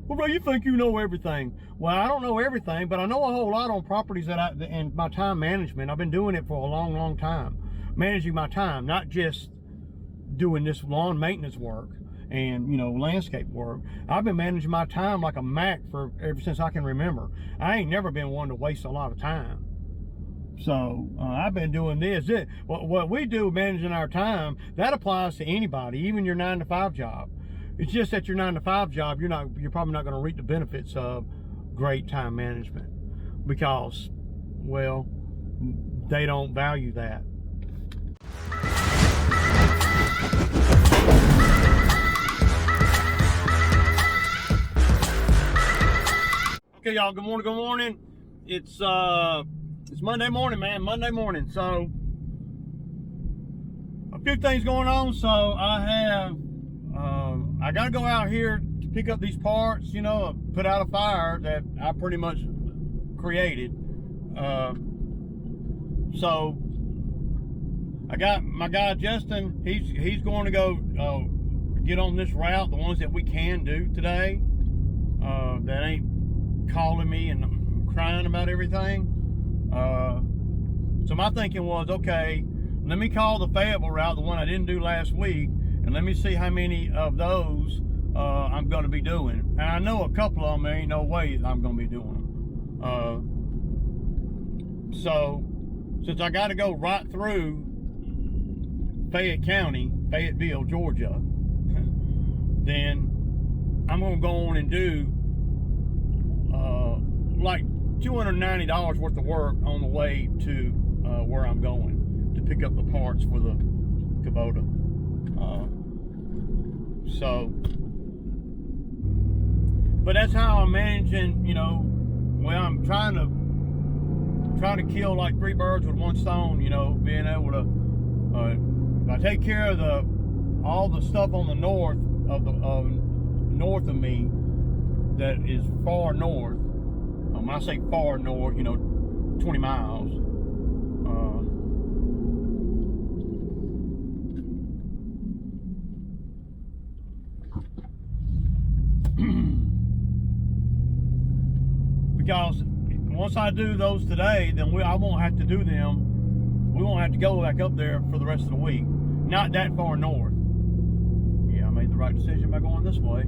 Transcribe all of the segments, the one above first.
Well, bro, you think you know everything. Well, I don't know everything, but I know a whole lot on properties and my time management. I've been doing it for a long, long time. Managing my time, not just doing this lawn maintenance work and, you know, landscape work. I've been managing my time like a Mac for ever since I can remember. I ain't never been one to waste a lot of time. So I've been doing this. What we do managing our time, that applies to anybody, even your 9-to-5 job. It's just that your 9-to-5 job, you're probably not going to reap the benefits of great time management because, well, they don't value that. Okay, y'all. Good morning. Good morning. It's Monday morning, man. Monday morning. So a few things going on. So I got to go out here to pick up these parts. You know, put out a fire that I pretty much created. So I got my guy Justin. He's going to go get on this route, the ones that we can do today. That ain't calling me and crying about everything. So my thinking was, okay, let me call the Fayetteville route, the one I didn't do last week, and let me see how many of those I'm going to be doing. And I know a couple of them, there ain't no way I'm going to be doing them. So since I got to go right through Fayette County, Fayetteville, Georgia, then I'm going to go on and do like $290 worth of work on the way to where I'm going to pick up the parts for the Kubota. But that's how I'm managing, you know. Well, I'm trying to kill like 3 birds with 1 stone, you know, being able to if I take care of all the stuff on the north of me that is far north. When I say far north, you know, 20 miles. Because once I do those today, then I won't have to do them. We won't have to go back up there for the rest of the week. Not that far north. Yeah, I made the right decision by going this way.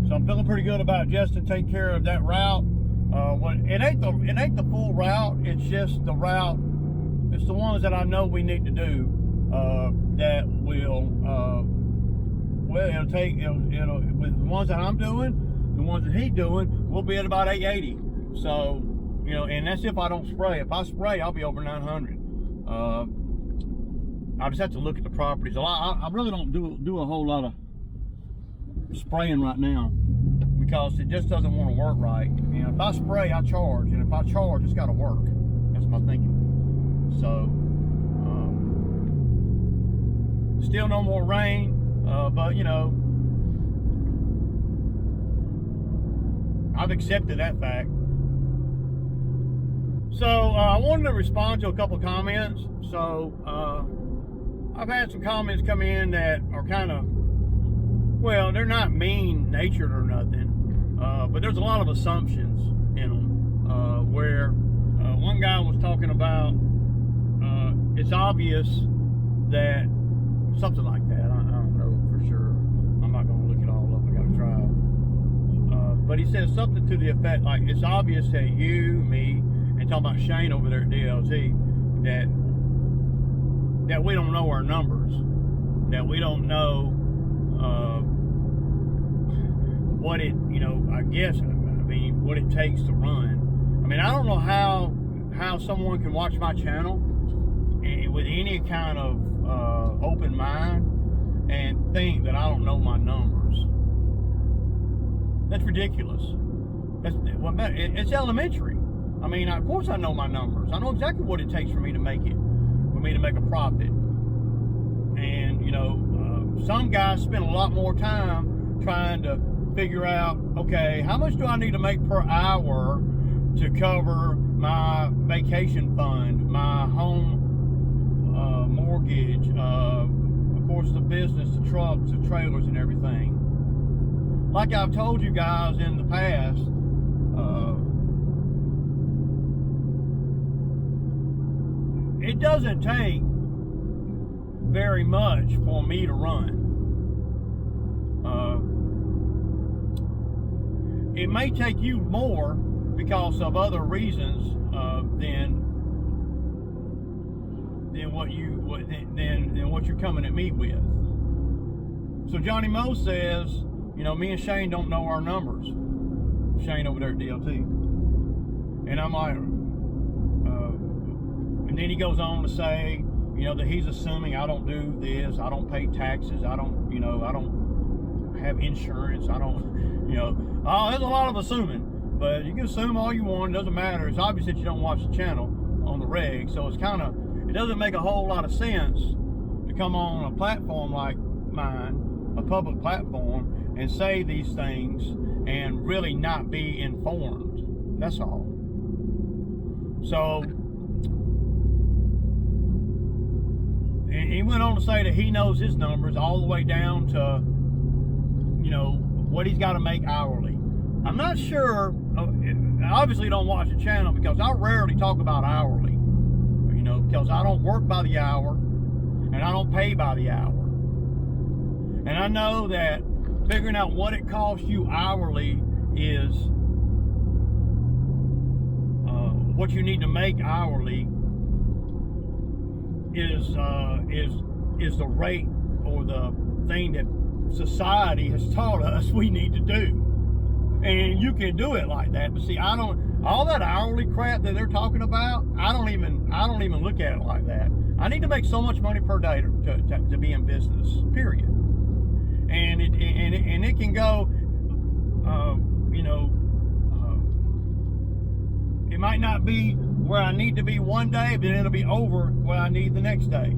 So I'm feeling pretty good about Justin taking care of that route. It ain't the full route. It's just the route. It's the ones that I know we need to do. That will it'll with the ones that I'm doing, the ones that he's doing, we'll be at about 880. So, you know, and that's if I don't spray. If I spray, I'll be over 900. I just have to look at the properties. I really don't do a whole lot of spraying right now because it just doesn't want to work right. You know, if I spray, I charge, and if I charge, it's got to work. That's my thinking. So, still no more rain, but you know, I've accepted that fact. So I wanted to respond to a couple of comments. So I've had some comments come in that are kind of, well, they're not mean-natured or nothing, but there's a lot of assumptions in them. Where one guy was talking about, it's obvious that, something like that, I don't know for sure. I'm not going to look at all of them, I got to try. But he says something to the effect like, it's obvious that you, me, and talking about Shane over there at DLZ, that we don't know our numbers, that we don't know what it, you know, I mean, what it takes to run. I mean, I don't know how someone can watch my channel with any kind of open mind and think that I don't know my numbers. That's ridiculous. It's elementary. I mean, of course I know my numbers. I know exactly what it takes for me to make a profit. And, you know, some guys spend a lot more time trying to figure out, okay, how much do I need to make per hour to cover my vacation fund, my home mortgage, of course the business, the trucks, the trailers and everything. like I've told you guys in the past, it doesn't take very much for me to run. It may take you more because of other reasons than what you're coming at me with. So Johnny Moe says, you know, me and Shane don't know our numbers. Shane over there at DLT. And I'm like, and then he goes on to say, you know, that he's assuming I don't do this, I don't pay taxes, I don't have insurance, I don't, you know, there's a lot of assuming. But you can assume all you want, it doesn't matter. It's obvious that you don't watch the channel on the reg, so it's kind of, it doesn't make a whole lot of sense to come on a platform like mine, a public platform, and say these things and really not be informed. That's all. So, and he went on to say that he knows his numbers all the way down to, you know, what he's got to make hourly. I'm not sure, I obviously don't watch the channel because I rarely talk about hourly, you know, because I don't work by the hour and I don't pay by the hour. And I know that figuring out what it costs you hourly is what you need to make hourly is the rate or the thing that society has taught us we need to do. And you can do it like that. But see, I don't, all that hourly crap that they're talking about, I don't even look at it like that. I need to make so much money per day to be in business, period. And it can go, you know, it might not be where I need to be one day, but it'll be over where I need the next day.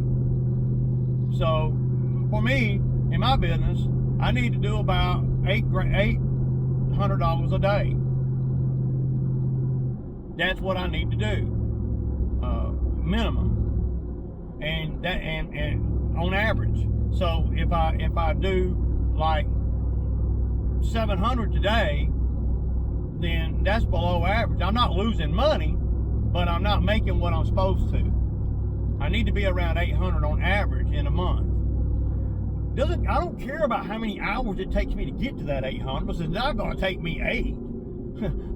So for me, in my business, I need to do about $800 a day. That's what I need to do, minimum, and on average. So if I do like 700 today, then that's below average. I'm not losing money, but I'm not making what I'm supposed to. I need to be around 800 on average in a month. I don't care about how many hours it takes me to get to that 800, because it's not going to take me 8.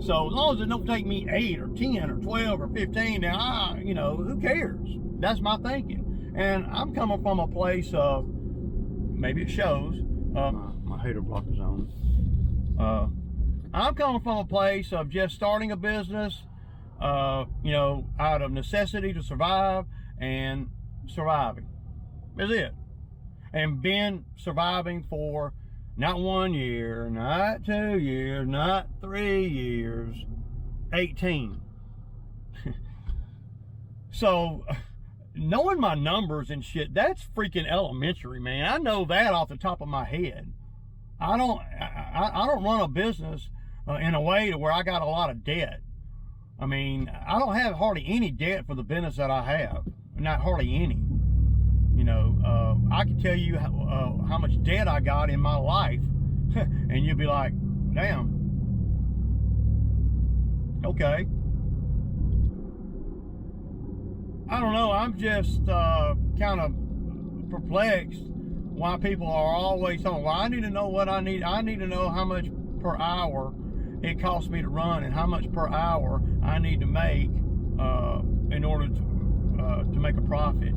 So as long as it don't take me 8 or 10 or 12 or 15, now you know, who cares? That's my thinking. And I'm coming from a place of, maybe it shows, my hater block is on. I'm coming from a place of just starting a business, you know, out of necessity to survive and surviving. That's it. And been surviving for not 1 year, not 2 years, not 3 years, 18. So, knowing my numbers and shit, that's freaking elementary, man. I know that off the top of my head. I don't run a business in a way to where I got a lot of debt. I mean, I don't have hardly any debt for the business that I have. Not hardly any. You know, I can tell you how much debt I got in my life, and you'll be like, damn, okay. I don't know, I'm just kind of perplexed why people are always talking, well, I need to know what I need to know how much per hour it costs me to run and how much per hour I need to make in order to make a profit.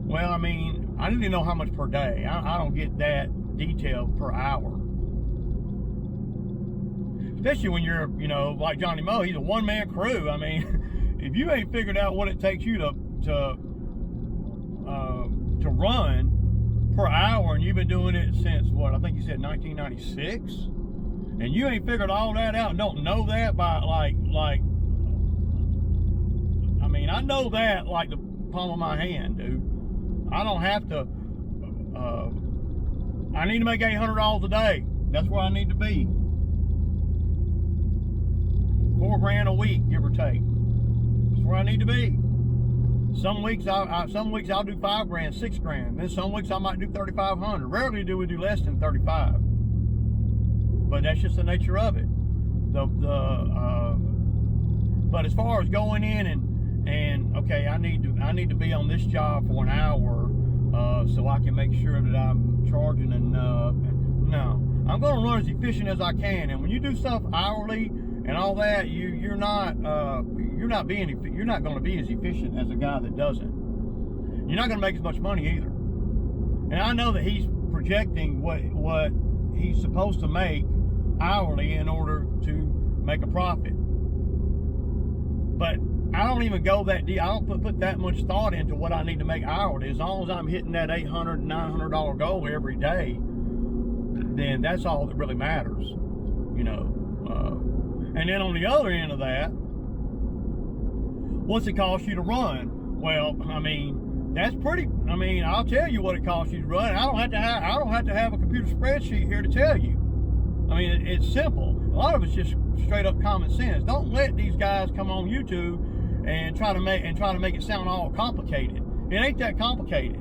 Well, I mean, I need to know how much per day. I don't get that detailed per hour. Especially when you're, you know, like Johnny Moe, he's a one-man crew. I mean, if you ain't figured out what it takes you to run per hour, and you've been doing it since, what, I think you said 1996? And you ain't figured all that out and don't know that by, like, I mean, I know that like the palm of my hand, dude. I don't have to, I need to make $800 a day. That's where I need to be. $4 grand a week, give or take. That's where I need to be. Some weeks I'll do 5 grand, 6 grand. Then some weeks I might do 3,500. Rarely do we do less than 35. But that's just the nature of it. But as far as going in and okay, I need to be on this job for an hour so I can make sure that I'm charging enough. No, I'm going to run as efficient as I can. And when you do stuff hourly and all that, you're not going to be as efficient as a guy that doesn't. You're not going to make as much money either. And I know that he's projecting what he's supposed to make hourly in order to make a profit. But I don't even go that deep. I don't put that much thought into what I need to make hourly. As long as I'm hitting that $800, $900 goal every day, then that's all that really matters, you know. And then on the other end of that, what's it cost you to run? Well, I mean, that's pretty. I mean, I'll tell you what it costs you to run. I don't have to have a computer spreadsheet here to tell you. I mean, it's simple. A lot of it's just straight up common sense. Don't let these guys come on YouTube and try to make it sound all complicated. It ain't that complicated.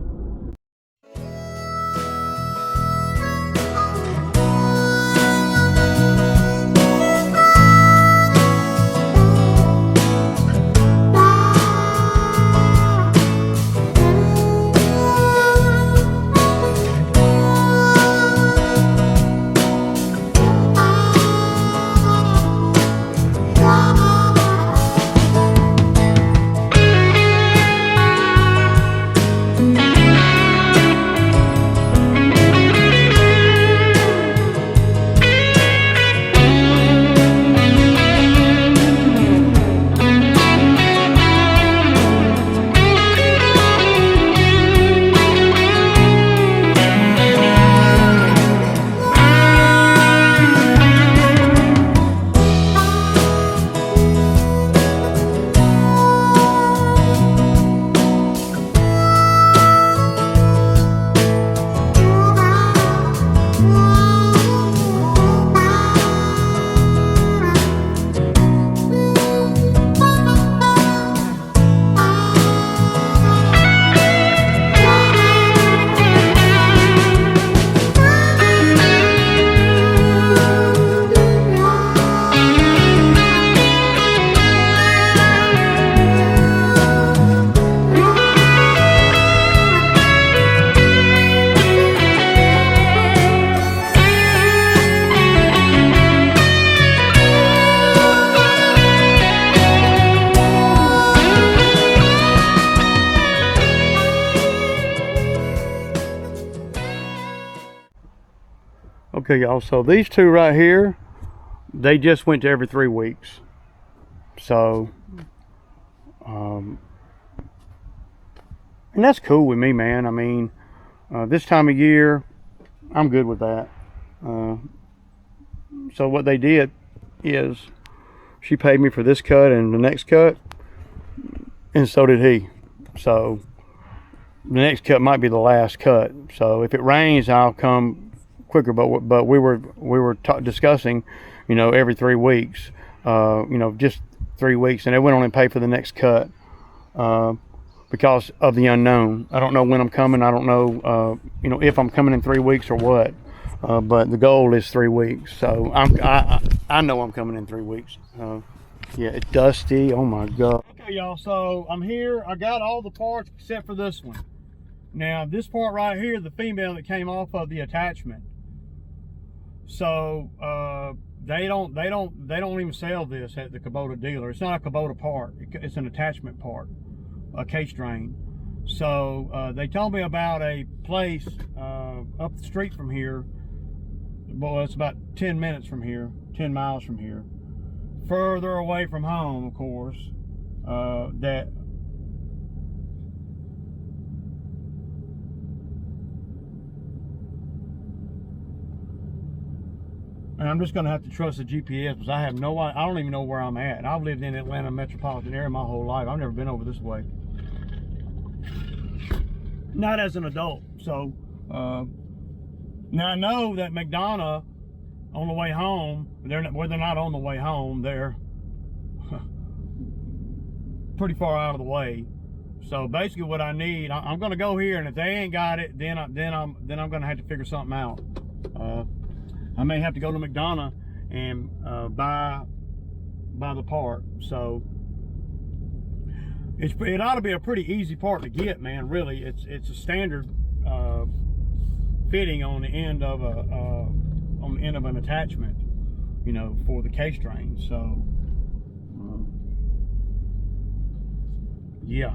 Okay, y'all, so these two right here, they just went to every 3 weeks. So, and that's cool with me, man. I mean, this time of year, I'm good with that. So what they did is she paid me for this cut and the next cut, and so did he. So the next cut might be the last cut. So if it rains, I'll come quicker. But we were discussing, you know, every 3 weeks, you know, just 3 weeks, and they went on and paid for the next cut because of the unknown. I don't know when I'm coming. I don't know, you know, if I'm coming in 3 weeks or what. But the goal is 3 weeks. So I know I'm coming in 3 weeks. Yeah, it's dusty. Oh my God. Okay, y'all. So I'm here. I got all the parts except for this one. Now this part right here, the female that came off of the attachment. So they don't even sell this at the Kubota dealer. It's not a Kubota part. It's an attachment part, a case drain. So they told me about a place up the street from here. Well, it's about 10 minutes from here, 10 miles from here, further away from home, of course, that and I'm just going to have to trust the GPS because I don't even know where I'm at. I've lived in Atlanta metropolitan area my whole life. I've never been over this way. Not as an adult. So, now I know that McDonough on the way home, they're not on the way home, they're pretty far out of the way. So basically what I need, I'm gonna go here, and if they ain't got it, then I'm gonna have to figure something out. I may have to go to McDonough and buy the part. So it ought to be a pretty easy part to get, man. Really, it's a standard fitting on the end of an attachment, you know, for the case drain. So yeah,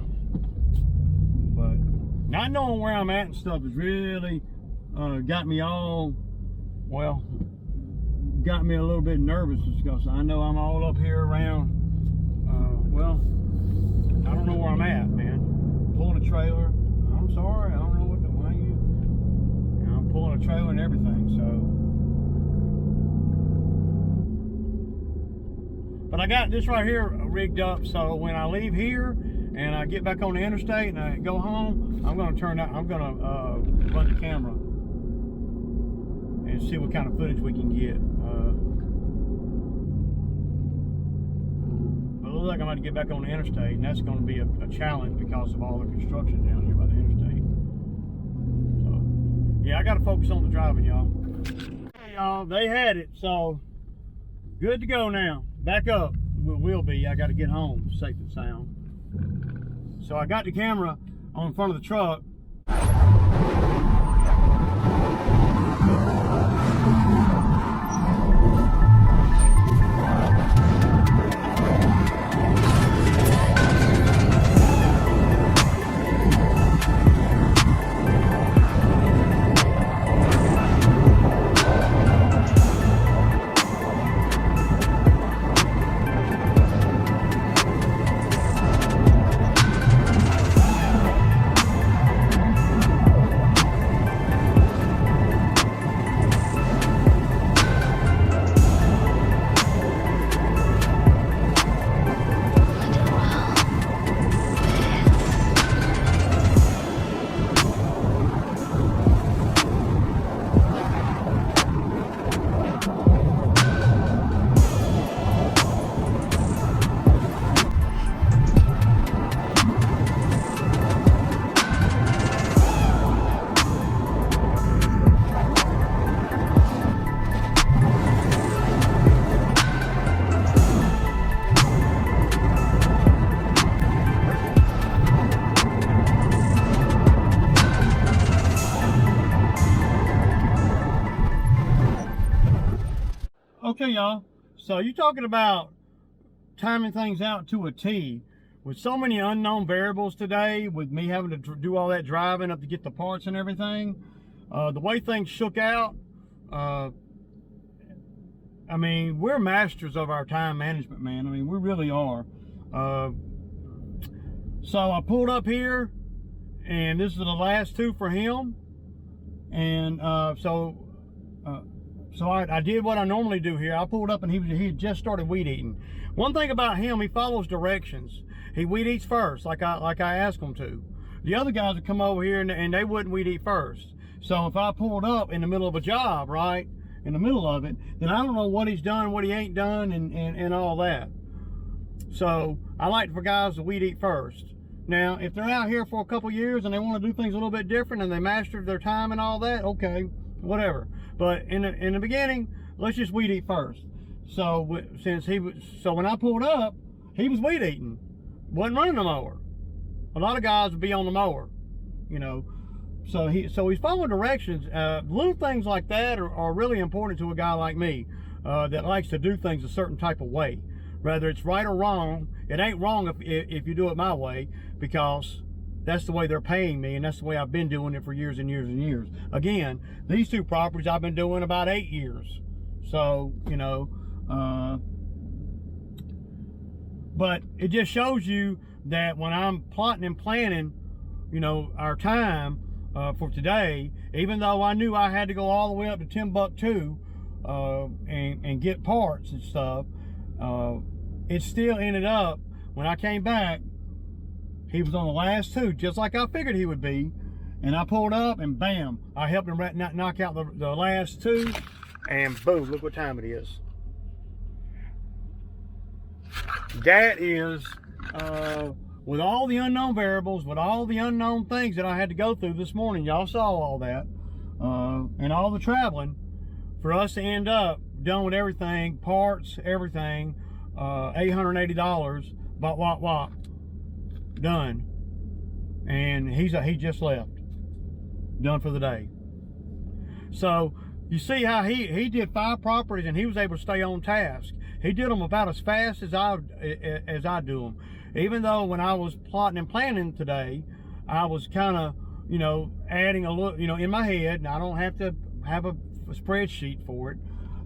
but not knowing where I'm at and stuff has really got me all, well, got me a little bit nervous, because I know I'm all up here around, well, I don't know where I'm at, man. Pulling a trailer. I'm sorry, I don't know why you know, I'm pulling a trailer and everything, so. But I got this right here rigged up, so when I leave here and I get back on the interstate and I go home, I'm gonna run the camera and see what kind of footage we can get. But it looks like I'm going to get back on the interstate, and that's going to be a challenge because of all the construction down here by the interstate. So, yeah, I got to focus on the driving, y'all. Hey, y'all, they had it, so good to go now. Back up. Will be. I got to get home, safe and sound. So I got the camera on front of the truck. Okay, y'all, so you're talking about timing things out to a T. With so many unknown variables today, with me having to do all that driving up to get the parts and everything, the way things shook out, I mean, we're masters of our time management, man. I mean, we really are. So I pulled up here, and this is the last two for him, and so I did what I normally do here. I pulled up, and he had just started weed eating. One thing about him, he follows directions. He weed eats first, like I asked him to. The other guys would come over here and they wouldn't weed eat first. So if I pulled up in the middle of a job, right, in the middle of it, then I don't know what he's done, what he ain't done, and all that. So I like for guys to weed eat first. Now, if they're out here for a couple years and they want to do things a little bit different and they mastered their time and all that, okay, whatever. But in the beginning, let's just weed eat first. So when I pulled up, he was weed eating, wasn't running the mower. A lot of guys would be on the mower, you know. So he's following directions. Little things like that are really important to a guy like me that likes to do things a certain type of way. Whether it's right or wrong, it ain't wrong if you do it my way, because that's the way they're paying me, and that's the way I've been doing it for years and years and years. Again, these two properties I've been doing about 8 years. So, you know, but it just shows you that when I'm plotting and planning, you know, our time for today, even though I knew I had to go all the way up to Timbuktu and get parts and stuff, it still ended up, when I came back, he was on the last two, just like I figured he would be. And I pulled up and bam, I helped him knock out the last two, and boom, look what time it is. That is with all the unknown variables, with all the unknown things that I had to go through this morning. Y'all saw all that, and all the traveling, for us to end up done with everything, parts, everything, $880, wop, done. And he just left, done for the day. So you see how he did 5 properties and he was able to stay on task. He did them about as fast as I do them. Even though when I was plotting and planning today, I was kind of, you know, adding a look, you know, in my head, and I don't have to have a spreadsheet for it.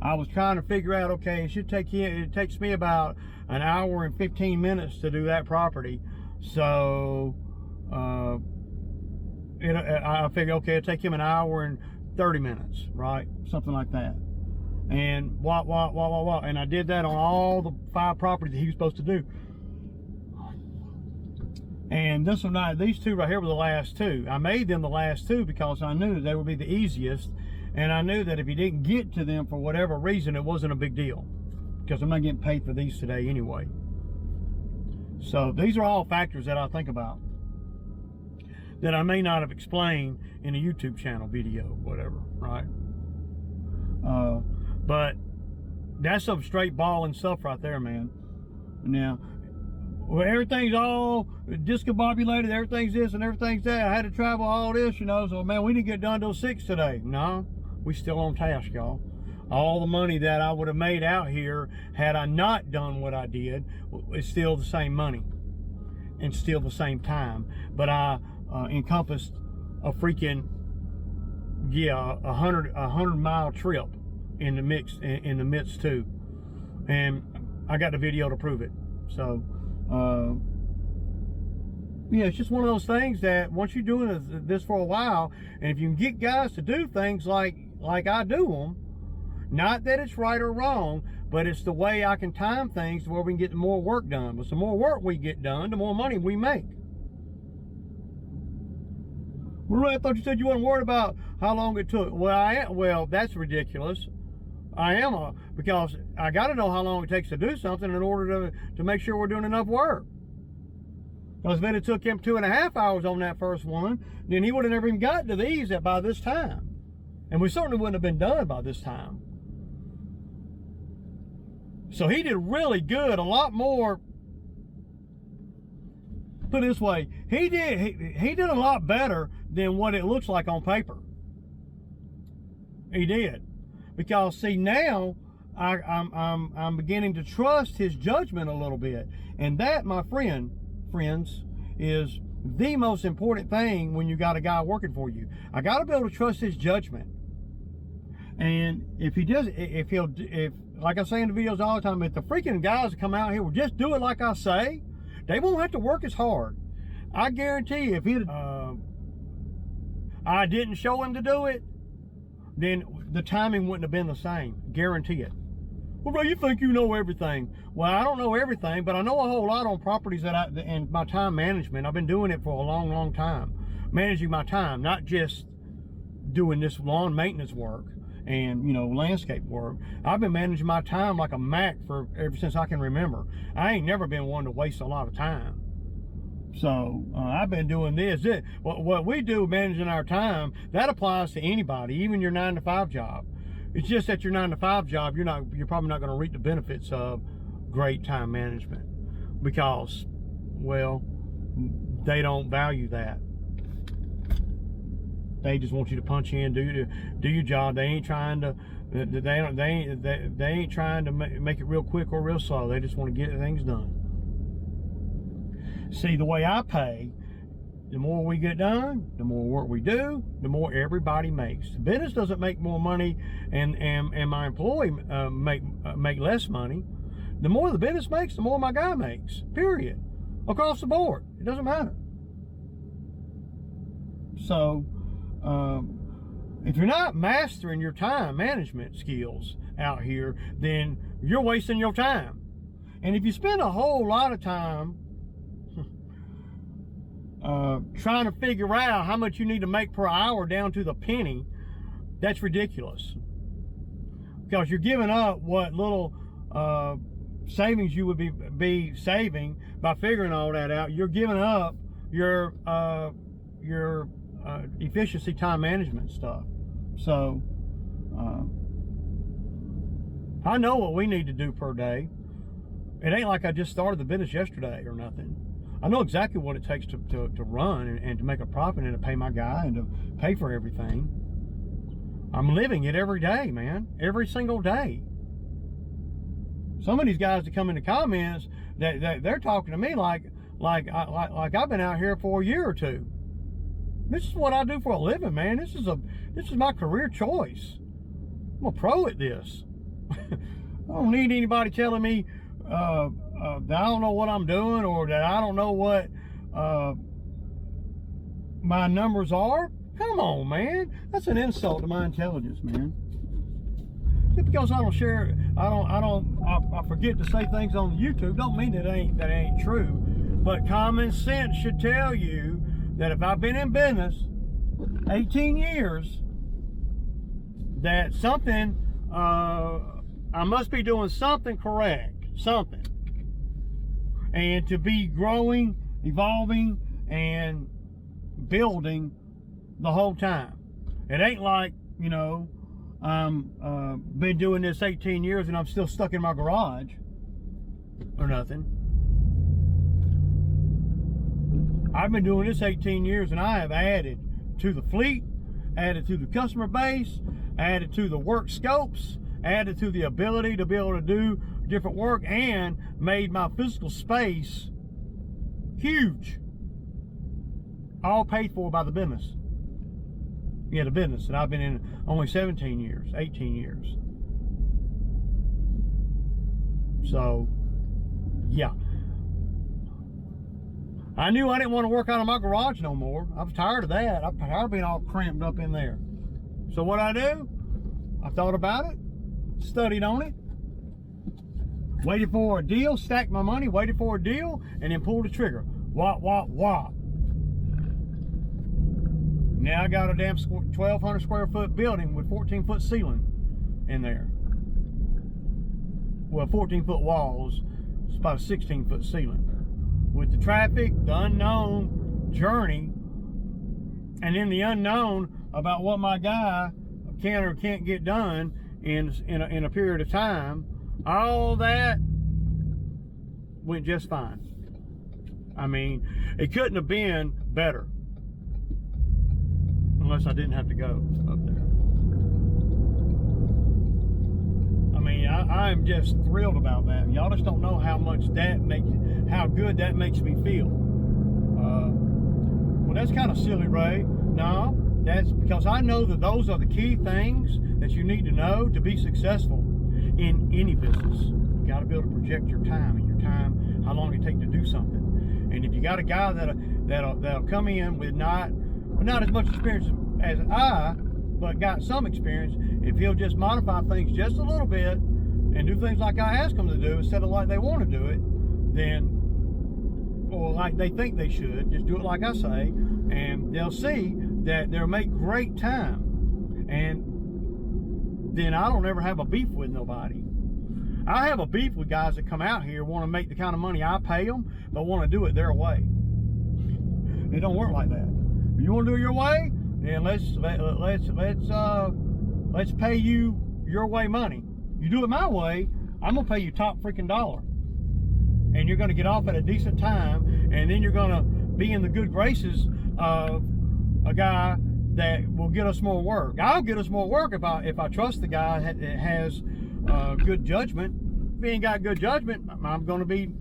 I was trying to figure out, okay, it takes me about an hour and 15 minutes to do that property. So I figured, okay, it'll take him an hour and 30 minutes, right? Something like that. And and I did that on all the 5 properties that he was supposed to do. And these 2 right here were the last 2. I made them the last 2 because I knew they would be the easiest, and I knew that if you didn't get to them for whatever reason, it wasn't a big deal, because I'm not getting paid for these today anyway. So these are all factors that I think about that I may not have explained in a YouTube channel video, whatever, right? But that's some straight ball and stuff right there, man. Now, well, everything's all discombobulated, everything's this and everything's that. I had to travel all this, you know, so man, we didn't get done till 6 today. No, we still on task, y'all. All the money that I would have made out here had I not done what I did is still the same money and still the same time. But I encompassed a freaking, yeah, 100-mile trip in the midst too, and I got the video to prove it. So yeah, it's just one of those things that once you're doing this for a while, and if you can get guys to do things like I do them, not that it's right or wrong, but it's the way I can time things to where we can get more work done. But the more work we get done, the more money we make. Well, I thought you said you weren't worried about how long it took. Well, that's ridiculous. I am, because I got to know how long it takes to do something in order to make sure we're doing enough work. Because if it took him 2.5 hours on that first one, then he would have never even gotten to these by this time. And we certainly wouldn't have been done by this time. So he did really good, a lot more. Put it this way, he did a lot better than what it looks like on paper. He did. Because see, now I'm beginning to trust his judgment a little bit. And that, my friends, is the most important thing when you got a guy working for you. I got to be able to trust his judgment. And if like I say in the videos all the time, if the freaking guys that come out here will just do it like I say, they won't have to work as hard. I guarantee you, if I didn't show him to do it, then the timing wouldn't have been the same. Guarantee it. Well, bro, you think you know everything. Well, I don't know everything, but I know a whole lot on properties and my time management. I've been doing it for a long, long time. Managing my time, not just doing this lawn maintenance work and, you know, landscape work. I've been managing my time like a Mac ever since I can remember. I ain't never been one to waste a lot of time. So I've been doing this. What we do managing our time, that applies to anybody, even your 9-to-5 job. It's just that your 9-to-5 job, you're probably not going to reap the benefits of great time management, because, well, they don't value that. They just want you to punch in, do your job. They ain't trying to make it real quick or real slow. They just want to get things done. See, the way I pay, the more we get done, the more work we do, the more everybody makes. The business doesn't make more money, and my employee make less money. The more the business makes, the more my guy makes. Period. Across the board. It doesn't matter. So, if you're not mastering your time management skills out here, then you're wasting your time. And if you spend a whole lot of time trying to figure out how much you need to make per hour down to the penny, that's ridiculous. Because you're giving up what little savings you would be saving by figuring all that out, you're giving up your efficiency time management stuff. So I know what we need to do per day. It ain't like I just started the business yesterday or nothing. I know exactly what it takes to run and to make a profit and to pay my guy and to pay for everything. I'm living it every day, man. Every single day. Some of these guys that come in the comments, they're talking to me like I've been out here for a year or two. This is what I do for a living, man. This is my career choice. I'm a pro at this. I don't need anybody telling me that I don't know what I'm doing or that I don't know what my numbers are. Come on, man. That's an insult to my intelligence, man. Just because I don't share, I forget to say things on YouTube, don't mean that ain't true. But common sense should tell you that if I've been in business 18 years, that something, I must be doing something correct, something. And to be growing, evolving, and building the whole time. It ain't like, you know, been doing this 18 years and I'm still stuck in my garage or nothing. I've been doing this 18 years and I have added to the fleet, added to the customer base, added to the work scopes, added to the ability to be able to do different work, and made my physical space huge. All paid for by the business. Yeah, the business that I've been in only 17 years, 18 years. So, yeah. I knew I didn't want to work out of my garage no more. I was tired of that. I'm tired of being all cramped up in there. So what I do, I thought about it, studied on it, waited for a deal, stacked my money, waited for a deal, and then pulled the trigger. Wop, wop, wop. Now I got a damn 1,200 square foot building with 14-foot ceiling in there. Well, 14-foot walls, it's about a 16-foot ceiling. With the traffic, the unknown journey, and then the unknown about what my guy can or can't get done in a period of time, all that went just fine. I mean, it couldn't have been better. Unless I didn't have to go up there. I mean, I'm just thrilled about that. Y'all just don't know how much how good that makes me feel. Well, that's kind of silly, Ray. No, that's because I know that those are the key things that you need to know to be successful in any business. You got to be able to project your time and your time, how long it takes to do something. And if you got a guy that'll come in with not as much experience as I, but got some experience, if he'll just modify things just a little bit and do things like I ask them to do instead of like they want to do it, then, or like they think they should, just do it like I say, and they'll see that they'll make great time. And then I don't ever have a beef with nobody. I have a beef with guys that come out here, want to make the kind of money I pay them, but want to do it their way. It don't work like that. If you want to do it your way, then let's pay you your way money. You do it my way, I'm gonna pay you top freaking dollar, and you're gonna get off at a decent time, and then you're gonna be in the good graces of a guy that will get us more work. I'll get us more work if I trust the guy that has good judgment. If he ain't got good judgment, I'm gonna be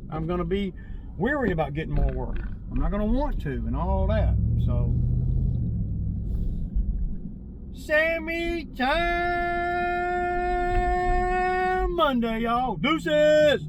weary about getting more work. I'm not gonna want to, and all that. So. Sammy time Monday, y'all. Deuces!